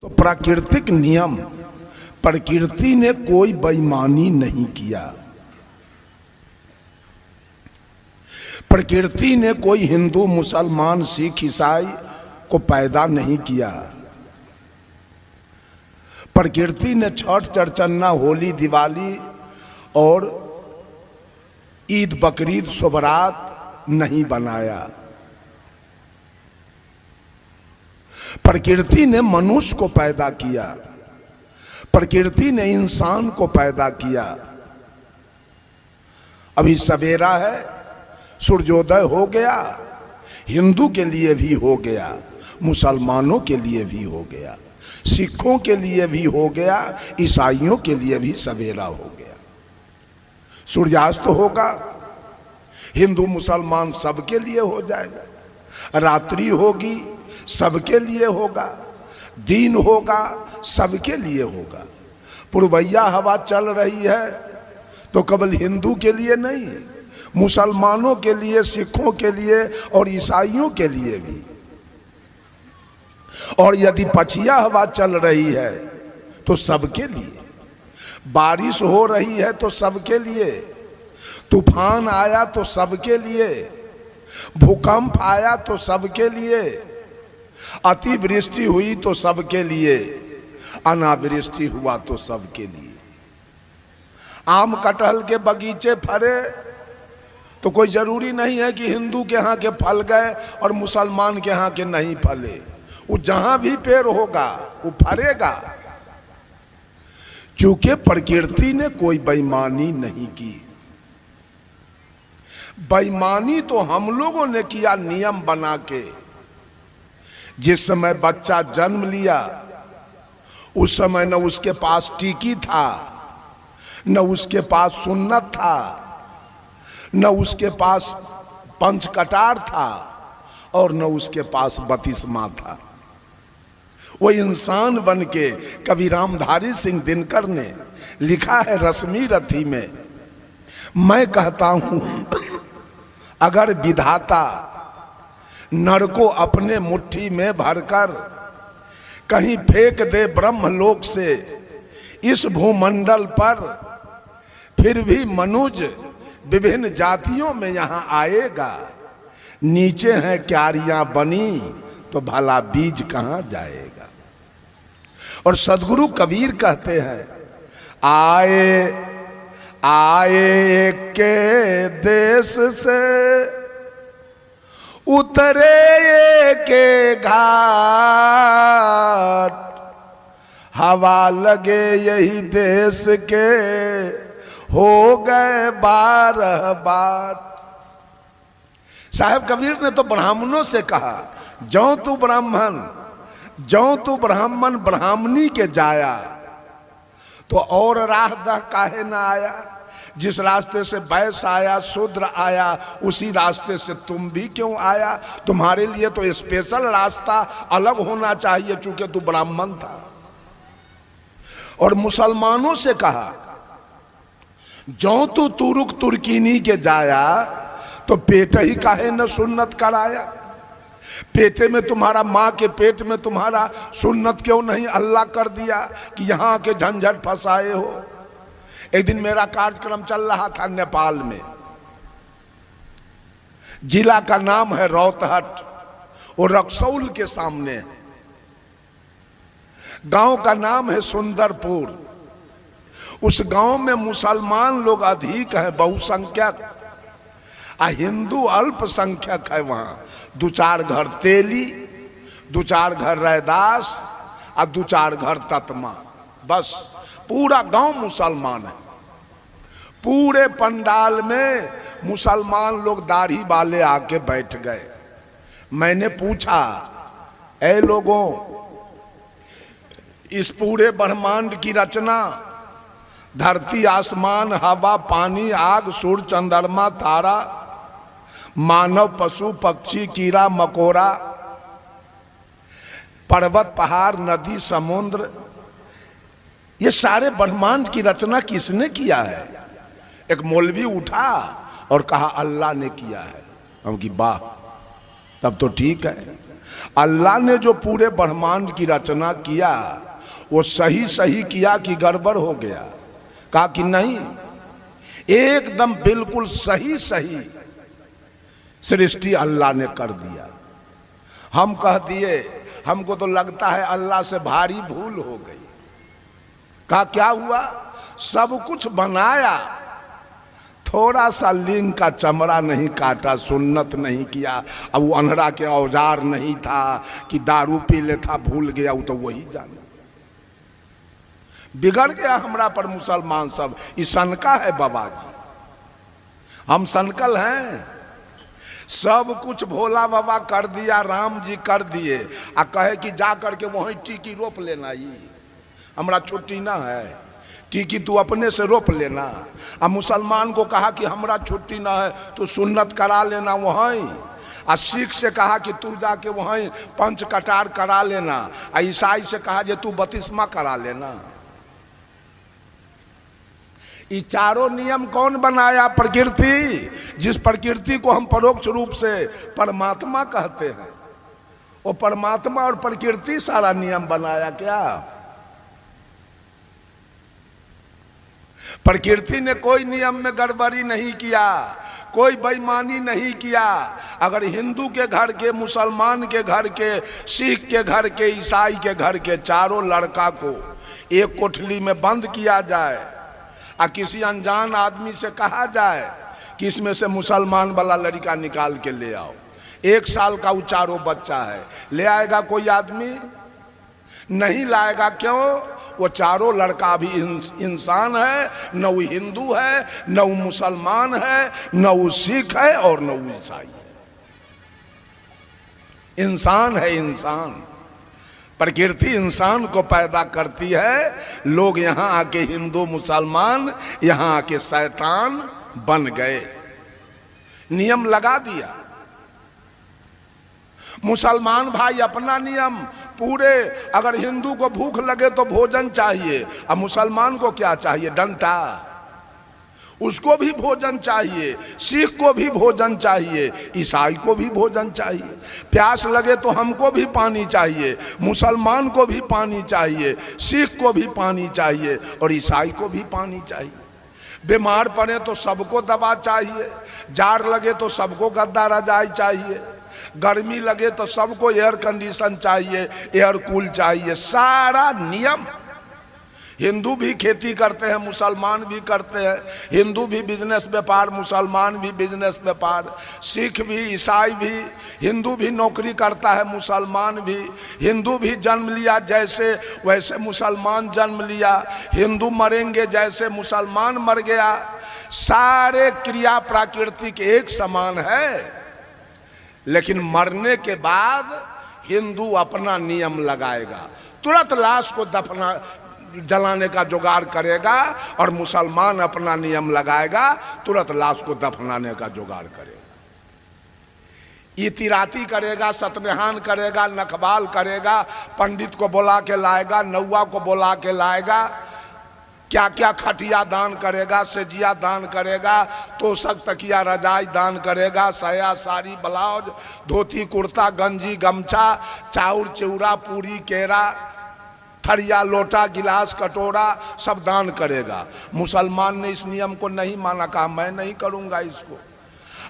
तो प्राकृतिक नियम, प्रकृति ने कोई बेईमानी नहीं किया। प्रकृति ने कोई हिंदू मुसलमान सिख ईसाई को पैदा नहीं किया। प्रकृति ने छठ चरचन्ना होली दिवाली और ईद बकरीद शुभरात नहीं बनाया। प्रकृति ने मनुष्य को पैदा किया, प्रकृति ने इंसान को पैदा किया। अभी सवेरा है, सूर्योदय हो गया, हिंदू के लिए भी हो गया, मुसलमानों के लिए भी हो गया, सिखों के लिए भी हो गया, ईसाइयों के लिए भी सवेरा हो गया। सूर्यास्त होगा, हिंदू मुसलमान सबके लिए हो जाएगा। रात्रि होगी, सबके लिए होगा। दिन होगा, सबके लिए होगा। पूर्वैया हवा चल रही है तो केवल हिंदू के लिए नहीं, मुसलमानों के लिए, सिखों के लिए और ईसाइयों के लिए भी। और यदि पछिया हवा चल रही है तो सबके लिए। बारिश हो रही है तो सबके लिए। तूफान आया तो सबके लिए। भूकंप आया तो सबके लिए। अतिवृष्टि हुई तो सबके लिए। अनावृष्टि हुआ तो सबके लिए। आम कटहल के बगीचे फरे तो कोई जरूरी नहीं है कि हिंदू के यहाँ के फल गए और मुसलमान के यहाँ के नहीं फले। वो जहां भी पेड़ होगा वो फरेगा, क्योंकि प्रकृति ने कोई बेईमानी नहीं की। बेईमानी तो हम लोगों ने किया नियम बना के। जिस समय बच्चा जन्म लिया उस समय न उसके पास टीकी था, न उसके पास सुन्नत था, न उसके पास पंचकटार था और न उसके पास बतिस्मा था। वो इंसान बन के कवि रामधारी सिंह दिनकर ने लिखा है रश्मि रथी में, मैं कहता हूं अगर विधाता नर को अपने मुट्ठी में भरकर कहीं फेंक दे ब्रह्मलोक से इस भूमंडल पर, फिर भी मनुज विभिन्न जातियों में यहां आएगा। नीचे हैं क्यारियां बनी तो भला बीज कहां जाएगा। और सदगुरु कबीर कहते हैं, आए आए के देश से उतरे के घाट, हवा लगे यही देश के हो गए 12 बार। साहब कबीर ने तो ब्राह्मणों से कहा, जो तू ब्राह्मण, जो तू ब्राह्मण ब्राह्मणी के जाया तो और राह दह काहे ना आया। जिस रास्ते से वैश्य आया, शूद्र आया, उसी रास्ते से तुम भी क्यों आया। तुम्हारे लिए तो स्पेशल रास्ता अलग होना चाहिए, चूंकि तू ब्राह्मण था। और मुसलमानों से कहा, जो तू तुरुक तुर्कीनी के जाया तो पेट ही काहे न सुन्नत कराया। पेटे में तुम्हारा, माँ के पेट में तुम्हारा सुन्नत क्यों नहीं अल्लाह कर दिया कि यहाँ के झंझट फंसाए हो। एक दिन मेरा कार्यक्रम चल रहा था नेपाल में। जिला का नाम है रौतहट, वो रक्सौल के सामने। गांव का नाम है सुंदरपुर। उस गांव में मुसलमान लोग अधिक हैं, बहुसंख्यक, आ हिंदू अल्पसंख्यक है। वहां 2-4 घर तेली, 2-4 घर रैदास और 2-4 घर ततमा, बस पूरा गांव मुसलमान है। पूरे पंडाल में मुसलमान लोग दाढ़ी वाले आके बैठ गए। मैंने पूछा, ऐ लोगों, इस पूरे ब्रह्मांड की रचना, धरती आसमान हवा पानी आग सूर्य चंद्रमा तारा, मानव पशु पक्षी कीड़ा मकोड़ा, पर्वत पहाड़ नदी समुद्र, ये सारे ब्रह्मांड की रचना किसने किया है। एक मौलवी उठा और कहा अल्लाह ने किया है। हम की वाह, तब तो ठीक है। अल्लाह ने जो पूरे ब्रह्मांड की रचना किया वो सही सही किया कि गड़बड़ हो गया? कहा कि नहीं, एकदम बिल्कुल सही सही सृष्टि अल्लाह ने कर दिया। हम कह दिए हमको तो लगता है अल्लाह से भारी भूल हो गई। कहा क्या हुआ? सब कुछ बनाया, थोड़ा सा लिंग का चमड़ा नहीं काटा, सुन्नत नहीं किया। अब वो अनहरा के औजार नहीं था कि दारू पी ले था, भूल गया, वो तो वही जाना। बिगड़ गया हमरा पर मुसलमान सब। ये सनका है बाबा जी, हम सनकल हैं। सब कुछ भोला बाबा कर दिया, राम जी कर दिए, आ कहे कि जा करके वहीं टीकी रोप लेना। ये हमरा छुट्टी ना है, टीकी तू अपने से रोप लेना। अब मुसलमान को कहा कि हमरा छुट्टी ना है तो सुन्नत करा लेना वहीं। आ सिख से कहा कि तू जाके वहीं पंच कटार करा लेना। आ ईसाई से कहा जे तू बतिस्मा करा लेना। ये चारों नियम कौन बनाया? प्रकृति। जिस प्रकृति को हम परोक्ष रूप से परमात्मा कहते हैं, वो परमात्मा और प्रकृति सारा नियम बनाया क्या? प्रकृति ने कोई नियम में गड़बड़ी नहीं किया, कोई बेईमानी नहीं किया। अगर हिंदू के घर के, मुसलमान के घर के, सिख के घर के, ईसाई के घर के चारों लड़का को एक कोठली में बंद किया जाए और किसी अनजान आदमी से कहा जाए कि इसमें से मुसलमान वाला लड़का निकाल के ले आओ, 1 साल का वो चारों बच्चा है, ले आएगा कोई आदमी? नहीं लाएगा। क्यों? वो चारों लड़का अभी इंसान है, न वो हिंदू है, न वो मुसलमान है, न वो सिख है और न वो ईसाई है। इंसान है, इंसान। प्रकृति इंसान को पैदा करती है। लोग यहाँ आके हिंदू मुसलमान, यहाँ आके शैतान बन गए, नियम लगा दिया। मुसलमान भाई अपना नियम पूरे, अगर हिंदू को भूख लगे तो भोजन चाहिए, अब मुसलमान को क्या चाहिए? डंडा। उसको भी भोजन चाहिए, सिख को भी भोजन चाहिए, ईसाई को भी भोजन चाहिए। प्यास लगे तो हमको भी पानी चाहिए, मुसलमान को भी पानी चाहिए, सिख को भी पानी चाहिए और ईसाई को भी पानी चाहिए। बीमार पड़े तो सबको दवा चाहिए, जार लगे तो सबको गद्दा रजाई चाहिए, गर्मी लगे तो सबको एयर कंडीशन चाहिए, एयर कूल चाहिए। सारा नियम। हिंदू भी खेती करते हैं, मुसलमान भी करते हैं। हिंदू भी बिजनेस व्यापार, मुसलमान भी बिजनेस व्यापार। सिख भी, ईसाई भी। हिंदू भी नौकरी करता है, मुसलमान भी। हिंदू भी जन्म लिया जैसे वैसे मुसलमान जन्म लिया। हिंदू मरेंगे जैसे मुसलमान मर गया। सारे क्रिया प्राकृतिक एक समान है, लेकिन मरने के बाद हिंदू अपना नियम लगाएगा, तुरंत लाश को दफना जलाने का जुगाड़ करेगा, और मुसलमान अपना नियम लगाएगा, तुरंत लाश को दफनाने का जुगाड़ करेगा। इतिराती करेगा, सतबिहान करेगा, नखबाल करेगा, पंडित को बुला के लाएगा, नौवा को बुला के लाएगा, क्या क्या खटिया दान करेगा, सेजिया दान करेगा, तोशक तकिया रजाई दान करेगा, साया साड़ी ब्लाउज धोती कुर्ता गंजी गमछा चाउर चिवड़ा पूरी केरा थरिया लोटा गिलास कटोरा सब दान करेगा। मुसलमान ने इस नियम को नहीं माना, कहा मैं नहीं करूँगा इसको।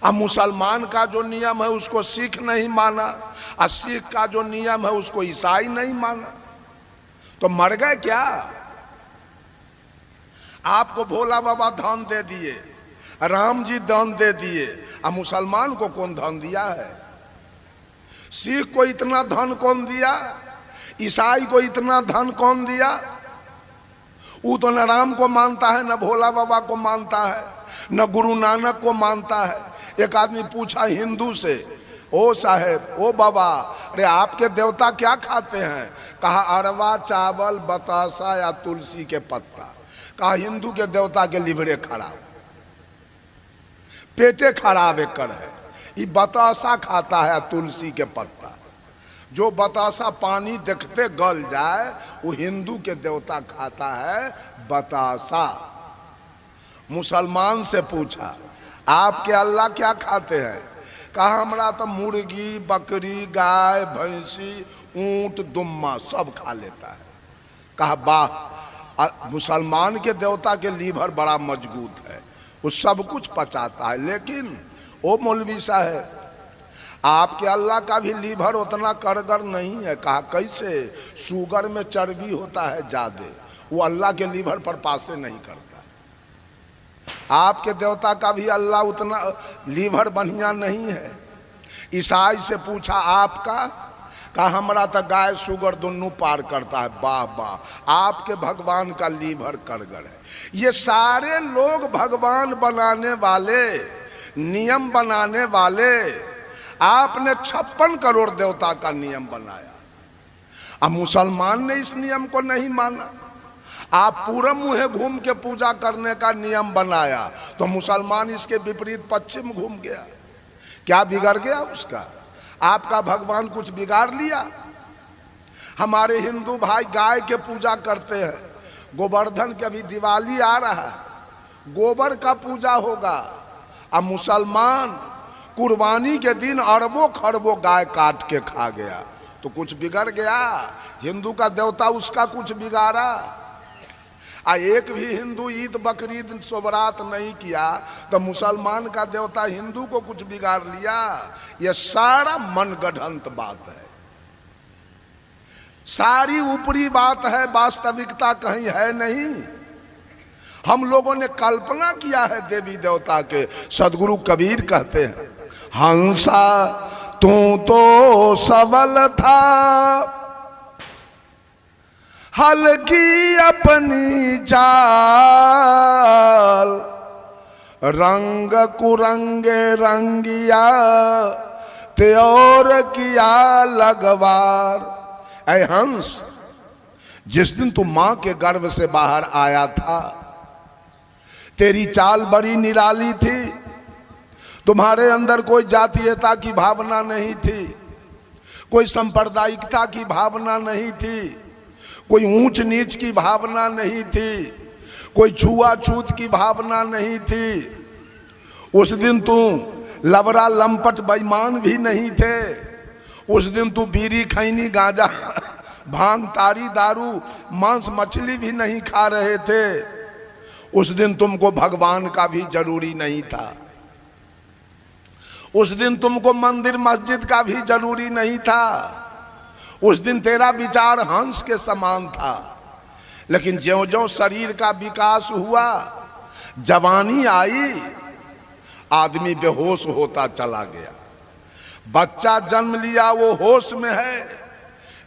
अब मुसलमान का जो नियम है उसको सिख नहीं माना, और सिख का जो नियम है उसको ईसाई नहीं माना, तो मर गए क्या? आपको भोला बाबा धन दे दिए, राम जी धन दे दिए, अब मुसलमान को कौन धन दिया है? सिख को इतना धन कौन दिया? ईसाई को इतना धन कौन दिया? वो तो न राम को मानता है, न भोला बाबा को मानता है, न गुरु नानक को मानता है। एक आदमी पूछा हिंदू से, ओ साहेब, ओ बाबा, अरे आपके देवता क्या खाते हैं? कहा अरवा चावल बतासा या तुलसी के पत्ता। कहा हिंदू के देवता के लिवरे खराब, पेटे खराब एकर है, ये बतासा खाता है तुलसी के पत्ता। जो बतासा पानी देखते गल जाए वो हिंदू के देवता खाता है बतासा। मुसलमान से पूछा आपके अल्लाह क्या खाते हैं? कहा हमरा तो मुर्गी, बकरी, गाय, भैंसी, ऊंट, दुम्मा सब खा लेता है। कहा वाह, मुसलमान के देवता के लीवर बड़ा मजबूत है, वो सब कुछ पचाता है। लेकिन वो मौलवी साहब, आपके अल्लाह का भी लीवर उतना कारगर नहीं है। कहा कैसे? शुगर में चर्बी होता है ज्यादा, वो अल्लाह के लीवर पर पासे नहीं करता। आपके देवता का भी अल्लाह उतना लीवर बढ़िया नहीं है। ईसाई से पूछा आपका? कहा हमरा तो गाय शुगर दोनों पार करता है। वाह वाह, आपके भगवान का लीवर कारगर है। ये सारे लोग भगवान बनाने वाले, नियम बनाने वाले, आपने 56 करोड़ देवता का नियम बनाया। अब मुसलमान ने इस नियम को नहीं माना। आप पूरब मुहे घूम के पूजा करने का नियम बनाया, तो मुसलमान इसके विपरीत पश्चिम घूम गया। क्या बिगड़ गया उसका? आपका भगवान कुछ बिगाड़ लिया? हमारे हिंदू भाई गाय के पूजा करते हैं। गोवर्धन के अभी दिवाली आ रहा है, गोबर का पूजा होगा। अब मुसलमान कुर्बानी के दिन अरबों खरबों गाय काट के खा गया, तो कुछ बिगड़ गया? हिंदू का देवता उसका कुछ बिगाड़ा? एक भी हिंदू ईद बकरीद सोबरात नहीं किया, तो मुसलमान का देवता हिंदू को कुछ बिगाड़ लिया? यह सारा मनगढ़ंत बात है, सारी ऊपरी बात है, वास्तविकता कहीं है नहीं। हम लोगों ने कल्पना किया है देवी देवता के। सदगुरु कबीर कहते हैं, हंसा तू तो सबल था, हल्की अपनी चाल, रंग कुरंगे रंगिया त्योर किया लगवार। ऐ हंस, जिस दिन तू मां के गर्भ से बाहर आया था, तेरी चाल बड़ी निराली थी। तुम्हारे अंदर कोई जातीयता की भावना नहीं थी, कोई सांप्रदायिकता की भावना नहीं थी, कोई ऊंच नीच की भावना नहीं थी, कोई छुआछूत की भावना नहीं थी। उस दिन तू लबरा लंपट बेईमान भी नहीं थे। उस दिन तू बीड़ी खैनी गांजा भांग तारी दारू मांस मछली भी नहीं खा रहे थे। उस दिन तुमको भगवान का भी जरूरी नहीं था। उस दिन तुमको मंदिर मस्जिद का भी जरूरी नहीं था। उस दिन तेरा विचार हंस के समान था। लेकिन ज्यों ज्यों शरीर का विकास हुआ, जवानी आई, आदमी बेहोश होता चला गया। बच्चा जन्म लिया, वो होश में है।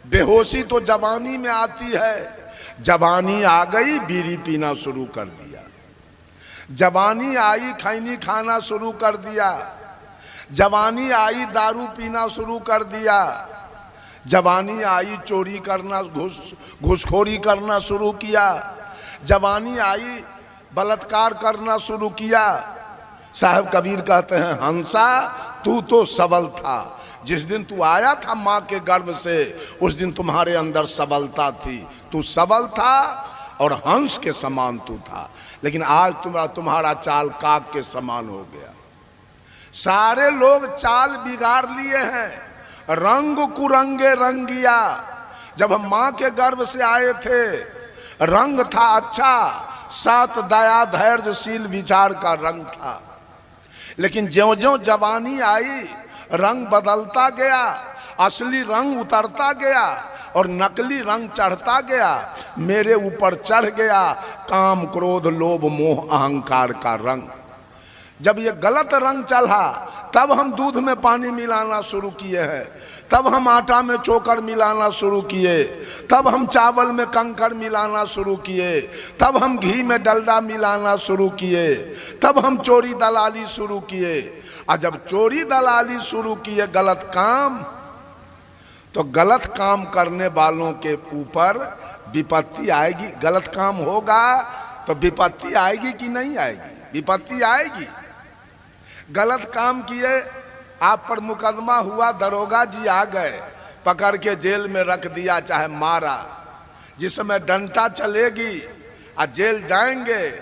बेहोशी तो जवानी में आती है। जवानी आ गई, बीड़ी पीना शुरू कर दिया। जवानी आई, खैनी खाना शुरू कर दिया। जवानी आई, दारू पीना शुरू कर दिया। जवानी आई, चोरी करना, घूसखोरी करना शुरू किया। जवानी आई, बलात्कार करना शुरू किया। साहब कबीर कहते हैं, हंसा तू तो सबल था। जिस दिन तू आया था मां के गर्भ से, उस दिन तुम्हारे अंदर सबलता थी। तू सबल था और हंस के समान तू था। लेकिन आज तुम्हारा चाल काक के समान हो गया। सारे लोग चाल बिगाड़ लिए हैं। रंग कुरंगे रंगिया। जब हम मां के गर्भ से आए थे, रंग था अच्छा, सात दया धैर्यशील विचार का रंग था। लेकिन ज्यों ज्यों जवानी आई, रंग बदलता गया, असली रंग उतरता गया और नकली रंग चढ़ता गया। मेरे ऊपर चढ़ गया काम क्रोध लोभ मोह अहंकार का रंग। जब ये गलत रंग चढ़ा, तब हम दूध में पानी मिलाना शुरू किए हैं, तब हम आटा में चोकर मिलाना शुरू किए, तब हम चावल में कंकर मिलाना शुरू किए, तब हम घी में डलडा मिलाना शुरू किए, तब हम चोरी दलाली शुरू किए। और जब चोरी दलाली शुरू किए गलत काम, तो गलत काम करने वालों के ऊपर विपत्ति आएगी। गलत काम होगा तो विपत्ति आएगी कि नहीं आएगी? विपत्ति आएगी। गलत काम किए, आप पर मुकदमा हुआ, दरोगा जी आ गए, पकड़ के जेल में रख दिया, चाहे मारा। जिस समय डंटा चलेगी और जेल जाएंगे,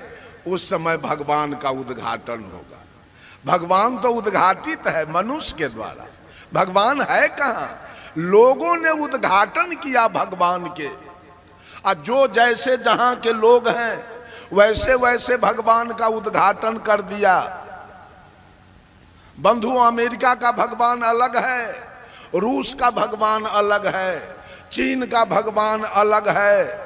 उस समय भगवान का उद्घाटन होगा। भगवान तो उद्घाटित है मनुष्य के द्वारा, भगवान है कहां? लोगों ने उद्घाटन किया भगवान के। और जो जैसे जहां के लोग हैं वैसे वैसे भगवान का उद्घाटन कर दिया। बंधु, अमेरिका का भगवान अलग है, रूस का भगवान अलग है, चीन का भगवान अलग है,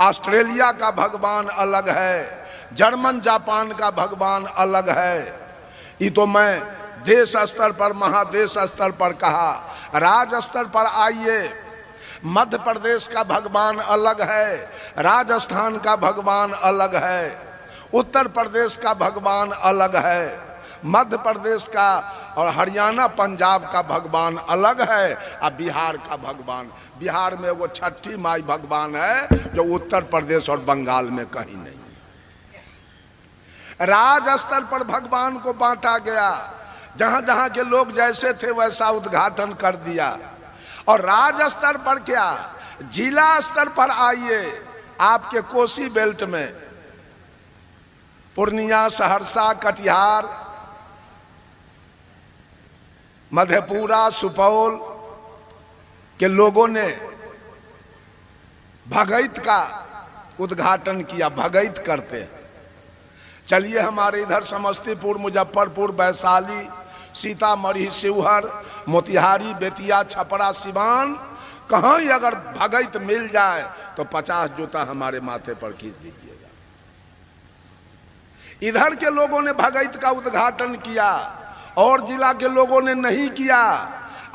ऑस्ट्रेलिया का भगवान अलग है, जर्मन जापान का भगवान अलग है। ये तो मैं देश स्तर पर, महादेश स्तर पर कहा। राज्य स्तर पर आइए, मध्य प्रदेश का भगवान अलग है, राजस्थान का भगवान अलग है, उत्तर प्रदेश का भगवान अलग है, मध्य प्रदेश का और हरियाणा पंजाब का भगवान अलग है, और बिहार का भगवान, बिहार में वो छठी माई भगवान है जो उत्तर प्रदेश और बंगाल में कहीं नहीं है। राज्य स्तर पर भगवान को बांटा गया, जहां जहां के लोग जैसे थे वैसा उद्घाटन कर दिया। और राज्य स्तर पर क्या, जिला स्तर पर आइए, आपके कोसी बेल्ट में पूर्णिया, सहरसा, कटिहार, मधेपुरा, सुपौल के लोगों ने भगैत का उद्घाटन किया। भगैत करते हैं। चलिए हमारे इधर समस्तीपुर, मुजफ्फरपुर, वैशाली, सीतामढ़ी, शिवहर, मोतिहारी, बेतिया, छपरा, सिवान, कहाँ ही अगर भगैत मिल जाए तो 50 जूता हमारे माथे पर खींच दीजिएगा। इधर के लोगों ने भगैत का उद्घाटन किया और जिला के लोगों ने नहीं किया।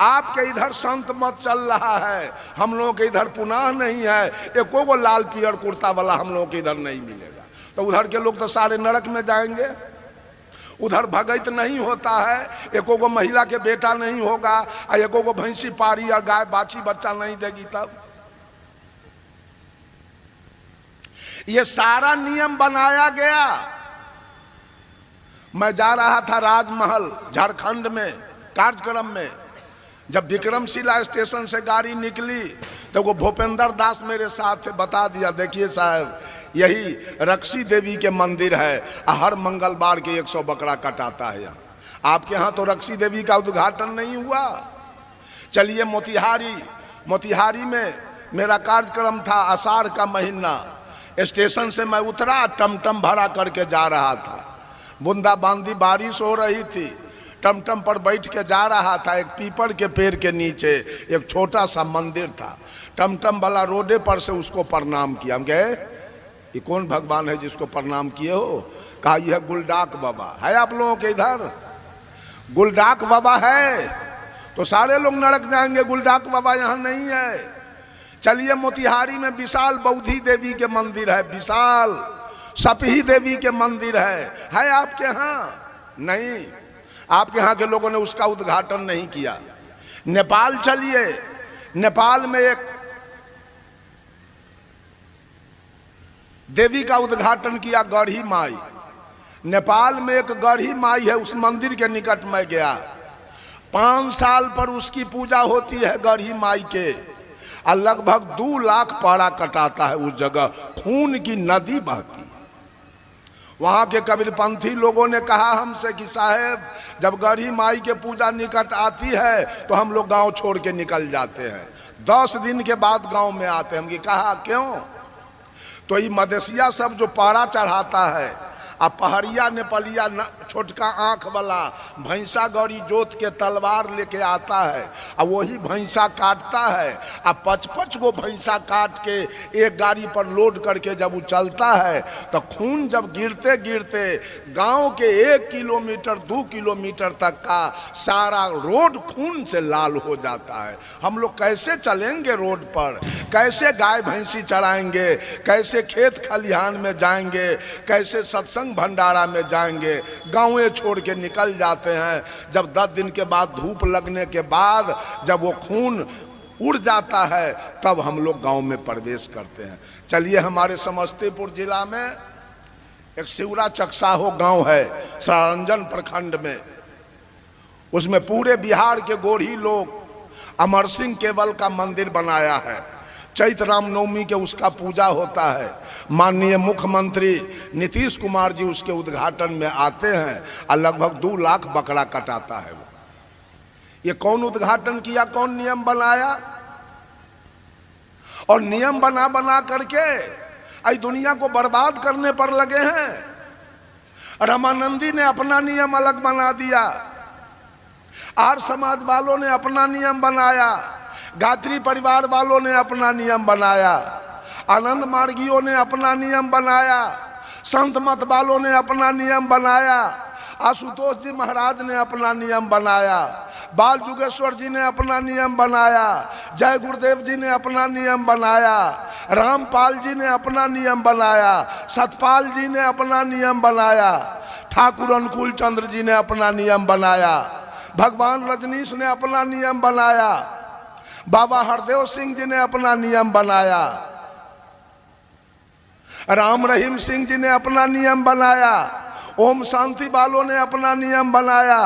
आपके इधर संत मत चल रहा है, हम लोगों के इधर पुनाह नहीं है, एको को लाल पियर कुर्ता वाला हम लोगों के इधर नहीं मिलेगा। तो उधर के लोग तो सारे नरक में जाएंगे। उधर भगैत नहीं होता है, एको को महिला के बेटा नहीं होगा, और एको को भैंसी पारी और गाय बाछी बच्चा नहीं देगी। तब ये सारा नियम बनाया गया। मैं जा रहा था राजमहल झारखंड में कार्यक्रम में, जब विक्रमशिला स्टेशन से गाड़ी निकली तो वो भूपेंद्र दास मेरे साथ थे। बता दिया, देखिए साहब यही रक्षी देवी के मंदिर है, हर मंगलवार के 100 बकरा कटाता है यहाँ। आपके यहाँ तो रक्षी देवी का उद्घाटन नहीं हुआ। चलिए मोतिहारी में मेरा कार्यक्रम था, आषाढ़ का महीना। स्टेशन से मैं उतरा, टमटम भाड़ा करके जा रहा था, बूंदाबांदी बारिश हो रही थी, टमटम पर बैठ के जा रहा था। एक पीपल के पेड़ के नीचे एक छोटा सा मंदिर था। टमटम वाला रोडे पर से उसको प्रणाम किया। हम कहे ये कौन भगवान है जिसको प्रणाम किए हो? कहा यह गुलडाक बाबा है। आप लोगों के इधर गुलडाक बाबा है तो सारे लोग नरक जाएंगे, गुलडाक बाबा यहाँ नहीं है। चलिए मोतिहारी में विशाल बौद्धि देवी के मंदिर है, विशाल सपही देवी के मंदिर है आपके यहाँ? नहीं, आपके यहाँ के लोगों ने उसका उद्घाटन नहीं किया। नेपाल चलिए, नेपाल में एक देवी का उद्घाटन किया, गढ़ी माई। नेपाल में एक गढ़ी माई है, उस मंदिर के निकट में गया। 5 साल पर उसकी पूजा होती है गढ़ी माई के, और लगभग 2 लाख पाड़ा कटाता है उस जगह, खून की नदी बहती है। वहाँ के कबीरपंथी लोगों ने कहा हमसे कि साहेब जब गढ़ी माई के पूजा निकट आती है तो हम लोग गांव छोड़ के निकल जाते हैं, 10 दिन के बाद गांव में आते हैं। हम कहा क्यों? तो ये मदेशिया सब जो पाड़ा चढ़ाता है, अब पहरिया नेपालिया छोटका आंख वाला भैंसा गौरी जोत के तलवार लेके आता है, अब वही भैंसा काटता है। अब 55 गो भैंसा काट के एक गाड़ी पर लोड करके जब वो चलता है तो खून जब गिरते गिरते गांव के 1 किलोमीटर 2 किलोमीटर तक का सारा रोड खून से लाल हो जाता है। हम लोग कैसे चलेंगे रोड पर? कैसे गाय भैंसी चराएंगे? कैसे खेत खलिहान में जाएंगे? कैसे सत्संग भंडारा में जाएंगे? गांवें छोड़ के निकल जाते हैं। जब 10 दिन के बाद धूप लगने के बाद जब वो खून उड़ जाता है तब हम लोग गांव में प्रवेश करते हैं। चलिए हमारे समस्तीपुर जिला में एक शिवरा चकसाहो गांव है, सरारंजन प्रखंड में। उसमें पूरे बिहार के गोढ़ी लोग अमर सिंह केवल का मंदिर बनाया है। चैत्र रामनवमी के उसका पूजा होता है। माननीय मुख्यमंत्री नीतीश कुमार जी उसके उद्घाटन में आते हैं और लगभग 2 लाख बकरा कटाता है। वो ये कौन उद्घाटन किया, कौन नियम बनाया? और नियम बना बना करके आई दुनिया को बर्बाद करने पर लगे हैं। रामानंदी ने अपना नियम अलग बना दिया, आर्य समाज वालों ने अपना नियम बनाया, गायत्री परिवार वालों ने अपना नियम बनाया, आनंद मार्गियों ने अपना नियम बनाया, संत मत वालों ने अपना नियम बनाया, आशुतोष जी महाराज ने अपना नियम बनाया, बाल जुगेश्वर जी ने अपना नियम बनाया, जय गुरुदेव जी ने अपना नियम बनाया, रामपाल जी ने अपना नियम बनाया, सतपाल जी ने अपना नियम बनाया, ठाकुर अनुकूल चंद्र जी ने अपना नियम बनाया, भगवान रजनीश ने अपना नियम बनाया, बाबा हरदेव सिंह जी ने अपना नियम बनाया, राम रहीम सिंह जी ने अपना नियम बनाया, ओम शांति वालों ने अपना नियम बनाया,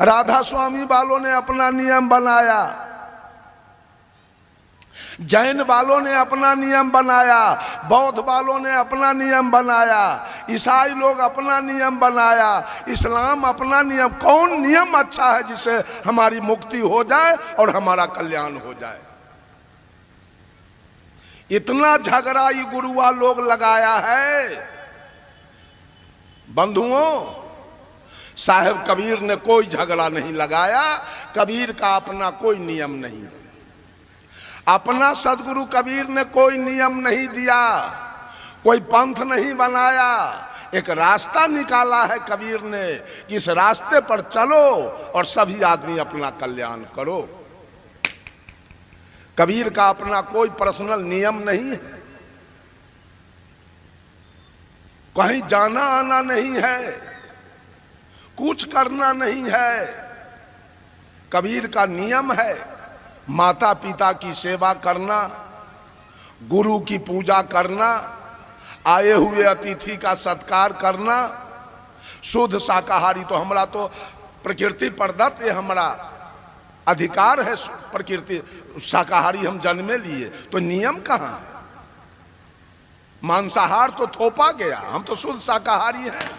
राधा स्वामी वालों ने अपना नियम बनाया, जैन वालों ने अपना नियम बनाया, बौद्ध वालों ने अपना नियम बनाया, ईसाई लोग अपना नियम बनाया, इस्लाम अपना नियम। कौन नियम अच्छा है जिससे हमारी मुक्ति हो जाए और हमारा कल्याण हो जाए? इतना झगड़ा ये गुरुआ लोग लगाया है। बंधुओं, साहेब कबीर ने कोई झगड़ा नहीं लगाया। कबीर का अपना कोई नियम नहीं, अपना सदगुरु कबीर ने कोई नियम नहीं दिया, कोई पंथ नहीं बनाया। एक रास्ता निकाला है कबीर ने कि इस रास्ते पर चलो और सभी आदमी अपना कल्याण करो। कबीर का अपना कोई पर्सनल नियम नहीं है, कहीं जाना आना नहीं है, कुछ करना नहीं है। कबीर का नियम है माता पिता की सेवा करना, गुरु की पूजा करना, आए हुए अतिथि का सत्कार करना, शुद्ध शाकाहारी। तो हमारा तो प्रकृति प्रदत्त ये हमारा अधिकार है, प्रकृति शाकाहारी हम जन्मे लिए, तो नियम कहाँ है? मांसाहार तो थोपा गया, हम तो शुद्ध शाकाहारी हैं।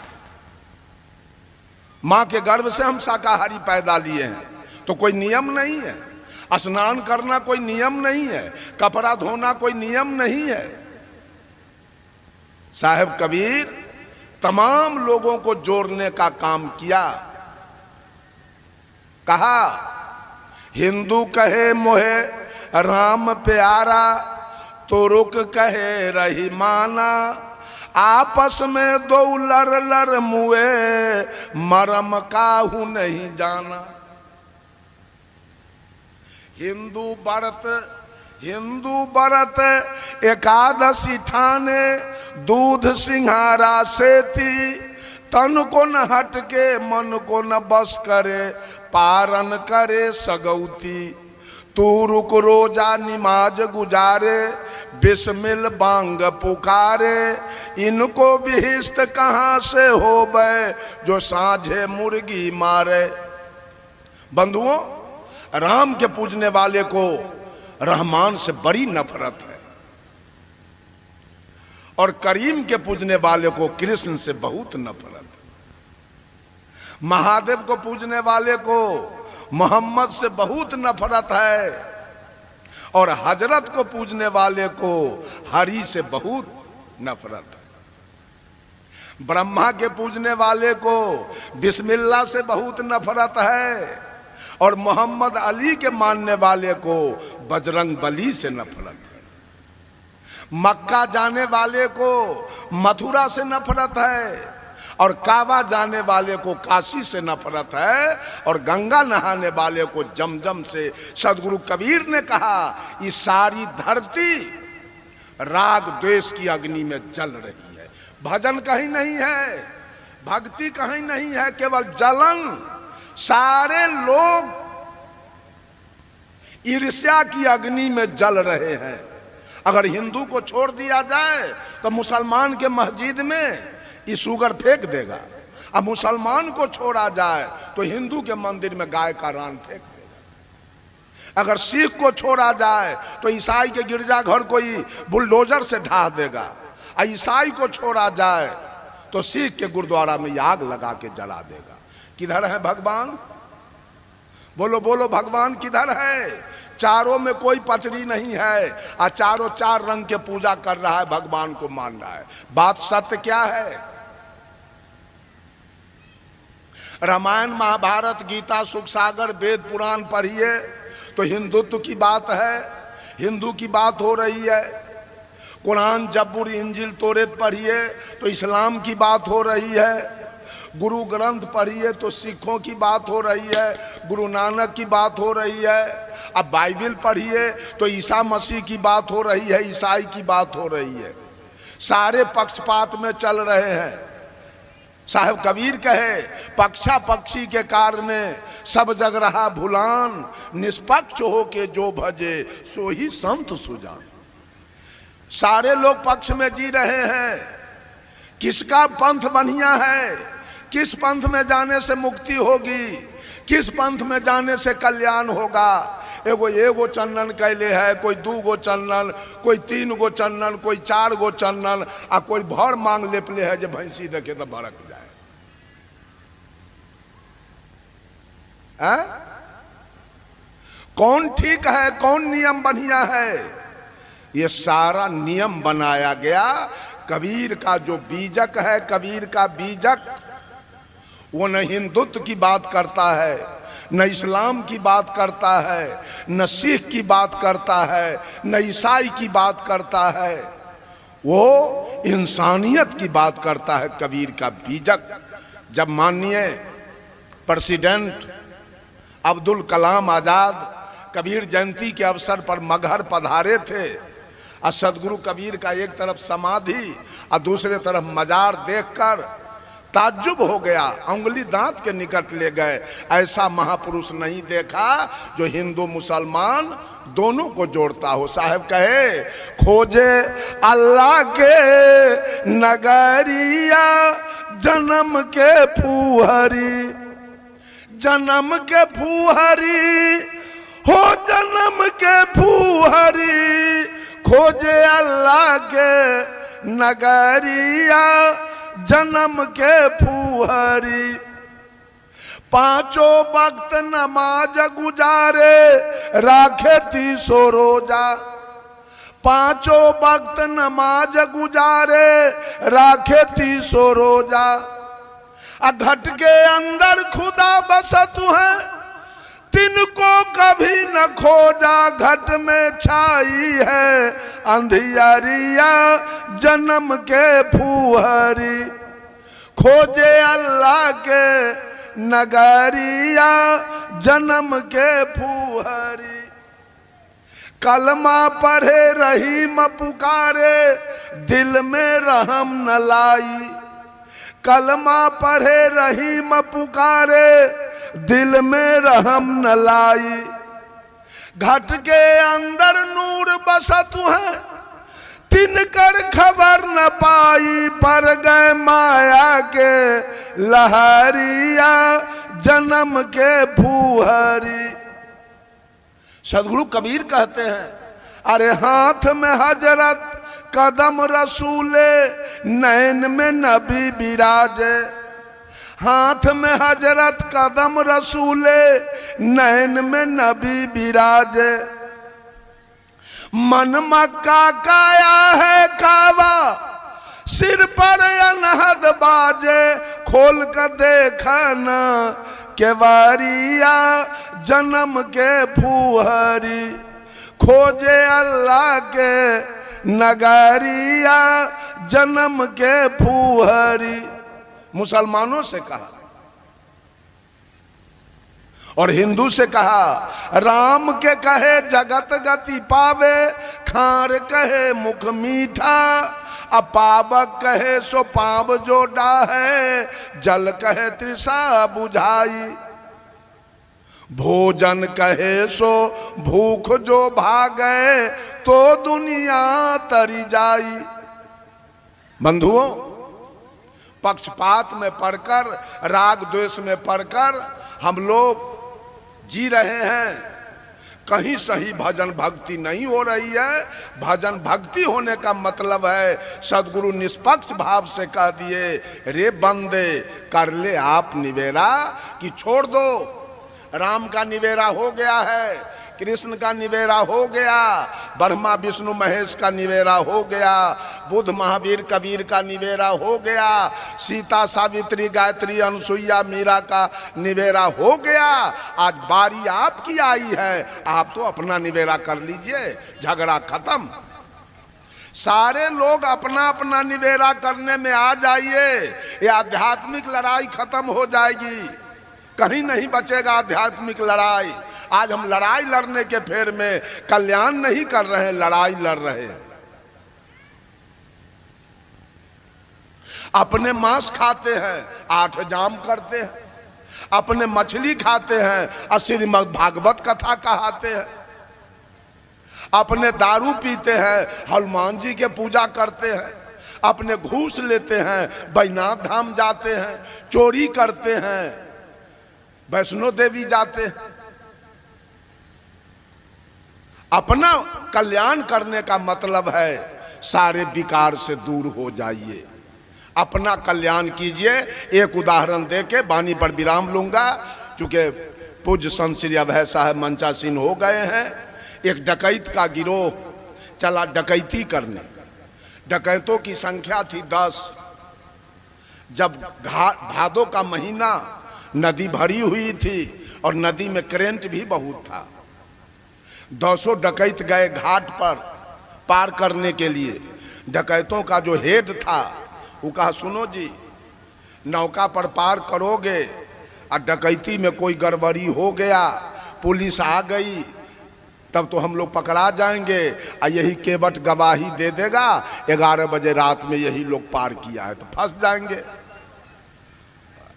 मां के गर्भ से हम शाकाहारी पैदा लिए हैं, तो कोई नियम नहीं है। स्नान करना कोई नियम नहीं है, कपड़ा धोना कोई नियम नहीं है। साहेब कबीर तमाम लोगों को जोड़ने का काम किया। कहा हिंदू कहे मोहे राम प्यारा, तो रुक कहे रही माना, आपस में दो लर लर मुए, मरम काहू नहीं जाना। हिंदू व्रत एकादशी ठाने, दूध सिंहारा सेती, तन को न हटके मन को न बस करे, पारन करे सगौती। तू रुक रोजा निमाज गुजारे, बिस्मिल बांग पुकारे, इनको बिहिस्त कहाँ से होवे, जो साझे मुर्गी मारे। बंधुओं, राम के पूजने वाले को रहमान से बड़ी नफरत है, और करीम के पूजने वाले को कृष्ण से बहुत नफरत है। महादेव को पूजने वाले को मोहम्मद से बहुत नफरत है, और हजरत को पूजने वाले को हरि से बहुत नफरत है। ब्रह्मा के पूजने वाले को बिस्मिल्लाह से बहुत नफरत है, और मोहम्मद अली के मानने वाले को बजरंग बली से नफरत है। मक्का जाने वाले को मथुरा से नफरत है, और काबा जाने वाले को काशी से नफरत है, और गंगा नहाने वाले को जमजम से। सदगुरु कबीर ने कहा ये सारी धरती राग द्वेष की अग्नि में जल रही है। भजन कहीं नहीं है, भक्ति कहीं नहीं है, केवल जलन। सारे लोग ईर्ष्या की अग्नि में जल रहे हैं। अगर हिंदू को छोड़ दिया जाए तो मुसलमान के मस्जिद में ये शुगर फेंक देगा, अब मुसलमान को छोड़ा जाए तो हिंदू के मंदिर में गाय का रान फेंक देगा। अगर सिख को छोड़ा जाए तो ईसाई के गिरजाघर कोई बुलडोजर से ढा देगा, और ईसाई को छोड़ा जाए तो सिख के गुरुद्वारा में आग लगा के जला देगा। किधर है भगवान? बोलो बोलो, भगवान किधर है? चारों में कोई पटरी नहीं है, और चारों चार रंग के पूजा कर रहा है, भगवान को मान रहा है। बात सत्य क्या है? रामायण महाभारत गीता सुख सागर वेद पुराण पढ़िए तो हिंदुत्व की बात है, हिंदू की बात हो रही है। कुरान जब्बुर इंजिल तोरेत पढ़िए तो इस्लाम की बात हो रही है। गुरु ग्रंथ पढ़िए तो सिखों की बात हो रही है, गुरु नानक की बात हो रही है। अब बाइबिल पढ़िए तो ईसा मसीह की बात हो रही है, ईसाई की बात हो रही है। सारे पक्षपात में चल रहे हैं। साहब कबीर कहे, पक्षा पक्षी के कारण सब जग रहा भुलान, निष्पक्ष हो के जो भजे सो ही संत सुजान। सारे लोग पक्ष में जी रहे हैं। किसका पंथ बढ़िया है, किस पंथ में जाने से मुक्ति होगी, किस पंथ में जाने से कल्याण होगा। एगो चंदन कैले है, कोई 2 गो चंदन, कोई 3 गो चंदन, कोई 4 गो चंदन, आ कोई भर मांग लेपले है जो भैंसी देखे तो भड़क जाए। कौन ठीक है, कौन नियम बढ़िया है? ये सारा नियम बनाया गया कबीर का जो बीजक है। कबीर का बीजक वो न हिंदुत्व की बात करता है, न इस्लाम की बात करता है, न सिख की बात करता है, न ईसाई की बात करता है। वो इंसानियत की बात करता है कबीर का बीजक। जब माननीय प्रेसिडेंट अब्दुल कलाम आजाद कबीर जयंती के अवसर पर मगहर पधारे थे, और सदगुरु कबीर का एक तरफ समाधि और दूसरे तरफ मजार देखकर ताज्जुब हो गया, उंगली दांत के निकट ले गए। ऐसा महापुरुष नहीं देखा जो हिंदू मुसलमान दोनों को जोड़ता हो। साहब कहे, खोजे अल्लाह के नगरिया जन्म के फूहरी, जन्म के फूहरी हो जन्म के फूहरी, खोजे अल्लाह के नगरिया जन्म के फूहरी। 5 वक्त नमाज गुजारे राखे 300 रोजा, 5 वक्त नमाज गुजारे राखे 300 रोजा। घट के अंदर खुदा बसत है, तिनको कभी न खोजा, घट में छाई है अंधियारिया जन्म के फूहरी। खोजे अल्लाह के नगरिया जन्म के फूहरी। कलमा पढ़े रहीम पुकारे दिल में रहम न लाई, कलमा पढ़े रहीम पुकारे दिल में रहम न लाई। घट के अंदर नूर बसत है, तिनकर खबर न पाई, पर गए माया के लहरिया जन्म के फूहरी। सदगुरु कबीर कहते हैं, अरे हाथ में हजरत कदम रसूले, नैन में नबी विराजे। हाथ में हजरत कदम रसूले, नैन में नबी विराजे। मन मक्का काया है कावा, सिर पर अनहद बाजे। खोल कर देखना केवारिया जन्म के फूहरी। खोजे अल्लाह के नगरिया जन्म के फूहरी। मुसलमानों से कहा और हिंदू से कहा, राम के कहे जगत गति पावे, खार कहे मुख मीठा, अपावक कहे सो पाव जो डाहे, जल कहे तृषा बुझाई। भोजन कहे सो भूख जो भागे, तो दुनिया तरी जाई। बंधुओं, पक्षपात में पढ़कर, राग द्वेष में पढ़कर हम लोग जी रहे हैं। कहीं सही भजन भक्ति नहीं हो रही है। भजन भक्ति होने का मतलब है, सदगुरु निष्पक्ष भाव से कह दिए, रे बंदे कर ले आप निवेरा, कि छोड़ दो। राम का निवेरा हो गया है, कृष्ण का निवेरा हो गया, ब्रह्मा विष्णु महेश का निवेरा हो गया, बुद्ध महावीर कबीर का निवेरा हो गया, सीता सावित्री गायत्री अनुसुईया मीरा का निवेरा हो गया। आज बारी आपकी आई है, आप तो अपना निवेरा कर लीजिए, झगड़ा खत्म। सारे लोग अपना अपना निवेरा करने में आ जाइए, ये आध्यात्मिक लड़ाई खत्म हो जाएगी, कहीं नहीं बचेगा आध्यात्मिक लड़ाई। आज हम लड़ाई लड़ने के फेर में कल्याण नहीं कर रहे हैं, लड़ाई लड़ रहे हैं। अपने मांस खाते हैं, 8 जाम करते हैं, अपने मछली खाते हैं और श्रीमद् भागवत कथा कहाते हैं, अपने दारू पीते हैं, हनुमान जी के पूजा करते हैं, अपने घूस लेते हैं, बैजनाथ धाम जाते हैं, चोरी करते हैं, वैष्णो देवी जाते हैं। अपना कल्याण करने का मतलब है सारे विकार से दूर हो जाइए, अपना कल्याण कीजिए। एक उदाहरण देके वाणी पर विराम लूंगा, चूंकि पूज्य संत श्री अभय साहब मंचासीन हो गए हैं। एक डकैत का गिरोह चला डकैती करने, डकैतों की संख्या थी 10। जब भादों का महीना, नदी भरी हुई थी और नदी में करंट भी बहुत था, 200 डकैत गए घाट पर पार करने के लिए। डकैतों का जो हेड था वो कहा, सुनो जी, नौका पर पार करोगे और डकैती में कोई गड़बड़ी हो गया, पुलिस आ गई, तब तो हम लोग पकड़ा जाएंगे और यही केवट गवाही दे देगा 11 बजे रात में यही लोग पार किया है, तो फंस जाएंगे।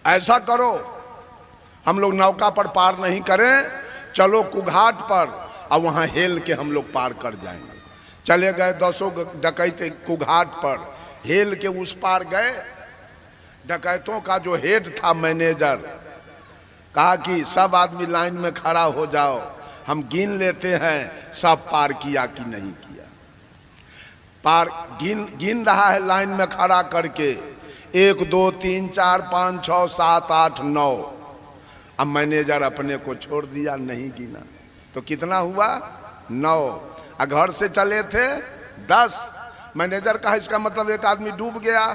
ऐसा करो, हम लोग नौका पर पार नहीं करें, चलो कुघाट पर और वहां हेल के हम लोग पार कर जाएंगे। चले गए 200 डकैत कुघाट पर, हेल के उस पार गए। डकैतों का जो हेड था मैनेजर, कहा कि सब आदमी लाइन में खड़ा हो जाओ, हम गिन लेते हैं सब पार किया कि नहीं किया। पार गिन रहा है लाइन में खड़ा करके, 1 2 3 4 5 6 7 8 9। अब मैनेजर अपने को छोड़ दिया, नहीं गिना, तो कितना हुआ? 9। और घर से चले थे 10। मैनेजर कहा इसका मतलब एक आदमी डूब गया।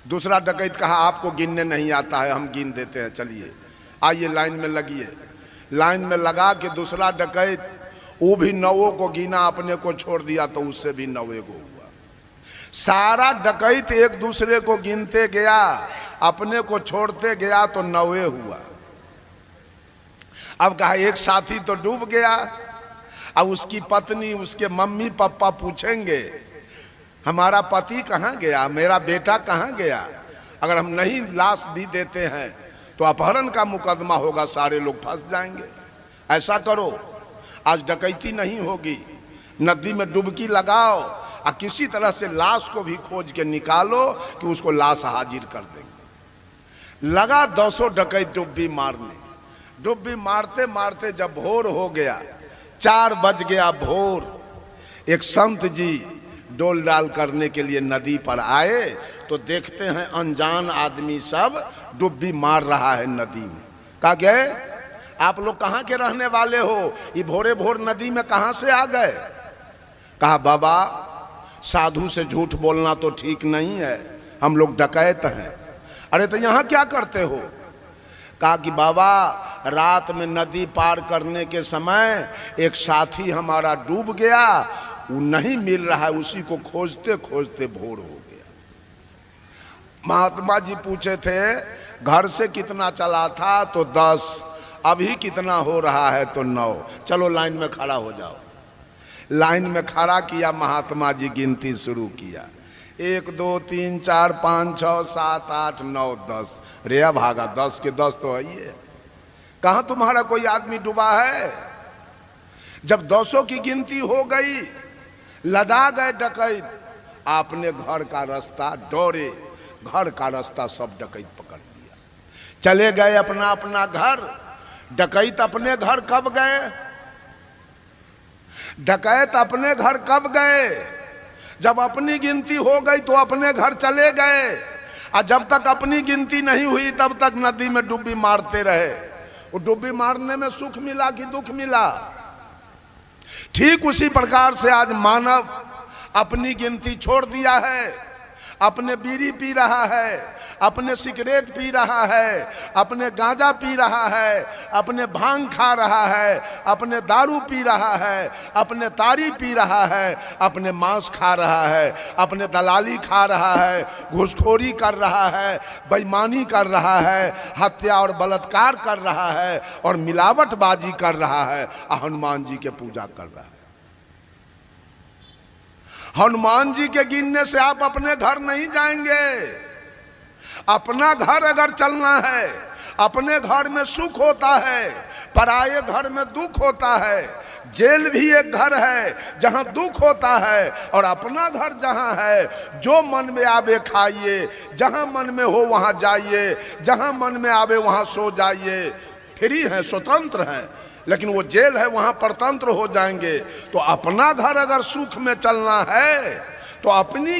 दूसरा डकैत कहा आपको गिनने नहीं आता है, हम गिन देते हैं, चलिए आइए लाइन में लगिए। लाइन में लगा के दूसरा डकैत वो भी 9 को गिना, अपने को छोड़ दिया तो उससे भी 9 को हुआ। सारा डकैत एक दूसरे को गिनते गया, अपने को छोड़ते गया तो 9 हुआ। अब कहा एक साथी तो डूब गया, अब उसकी पत्नी उसके मम्मी पापा पूछेंगे हमारा पति कहाँ गया, मेरा बेटा कहाँ गया। अगर हम नहीं लाश दी देते हैं तो अपहरण का मुकदमा होगा, सारे लोग फंस जाएंगे। ऐसा करो, आज डकैती नहीं होगी, नदी में डुबकी लगाओ और किसी तरह से लाश को भी खोज के निकालो कि उसको लाश हाजिर कर देंगे। लगा 200 डकैत डुब्बी मारने। डुब्बी मारते मारते जब भोर हो गया, 4 बज गया भोर, एक संत जी डोल डाल करने के लिए नदी पर आए तो देखते हैं अनजान आदमी सब डुब्बी मार रहा है नदी में। कहा गए आप लोग कहाँ के रहने वाले हो, ये भोरे भोर नदी में कहाँ से आ गए। कहा बाबा साधु से झूठ बोलना तो ठीक नहीं है, हम लोग डकैत हैं। अरे तो यहाँ क्या करते हो। कहा कि बाबा रात में नदी पार करने के समय एक साथी हमारा डूब गया, वो नहीं मिल रहा है, उसी को खोजते खोजते भोर हो गया। महात्मा जी पूछे थे घर से कितना चला था, तो 10। अभी कितना हो रहा है, तो 9। चलो लाइन में खड़ा हो जाओ। लाइन में खड़ा किया, महात्मा जी गिनती शुरू किया, 1 2 3 4 5 6 7 8 9 10। रेया भागा, 10 के 10 तो है ये। कहाँ तुम्हारा कोई आदमी डूबा है। जब 200 की गिनती हो गई, लदा गए डकैत, आपने घर का रास्ता डोरे, घर का रास्ता सब डकैत पकड़ लिया, चले गए अपना अपना घर। डकैत अपने घर कब गए, डकैत अपने घर कब गए? जब अपनी गिनती हो गई तो अपने घर चले गए, और जब तक अपनी गिनती नहीं हुई तब तक नदी में डुब्बी मारते रहे। वो डुब्बी मारने में सुख मिला कि दुख मिला? ठीक उसी प्रकार से आज मानव अपनी गिनती छोड़ दिया है, अपने बीड़ी पी रहा है, अपने सिगरेट पी रहा है, अपने गांजा पी रहा है, अपने भांग खा रहा है, अपने दारू पी रहा है, अपने तारी पी रहा है, अपने मांस खा रहा है, अपने दलाली खा रहा है, घूसखोरी कर रहा है, बेईमानी कर रहा है, हत्या और बलात्कार कर रहा है और मिलावटबाजी कर रहा है, हनुमान जी के पूजा कर रहा है। हनुमान जी के गिनने से आप अपने घर नहीं जाएंगे। अपना घर अगर चलना है, अपने घर में सुख होता है, पराये घर में दुख होता है। जेल भी एक घर है जहां दुख होता है, और अपना घर जहां है, जो मन में आवे खाइए, जहां मन में हो वहां जाइए, जहां मन में आवे वहां सो जाइए। फ्री है, स्वतंत्र है। लेकिन वो जेल है, वहां परतंत्र हो जाएंगे। तो अपना घर अगर सुख में चलना है तो अपनी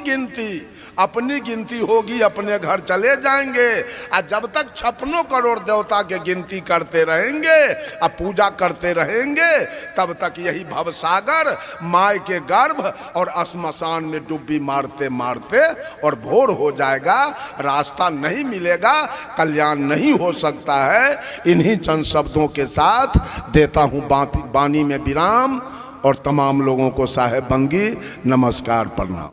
गिनती होगी, अपने घर चले जाएंगे। और जब तक 56 करोड़ देवता के गिनती करते रहेंगे और पूजा करते रहेंगे, तब तक यही भवसागर माय के गर्भ और श्मशान में डुब्बी मारते मारते और भोर हो जाएगा। रास्ता नहीं मिलेगा, कल्याण नहीं हो सकता है। इन्हीं चंद शब्दों के साथ देता हूँ बानी में विराम, और तमाम लोगों को साहेब बंगी नमस्कार, प्रणाम।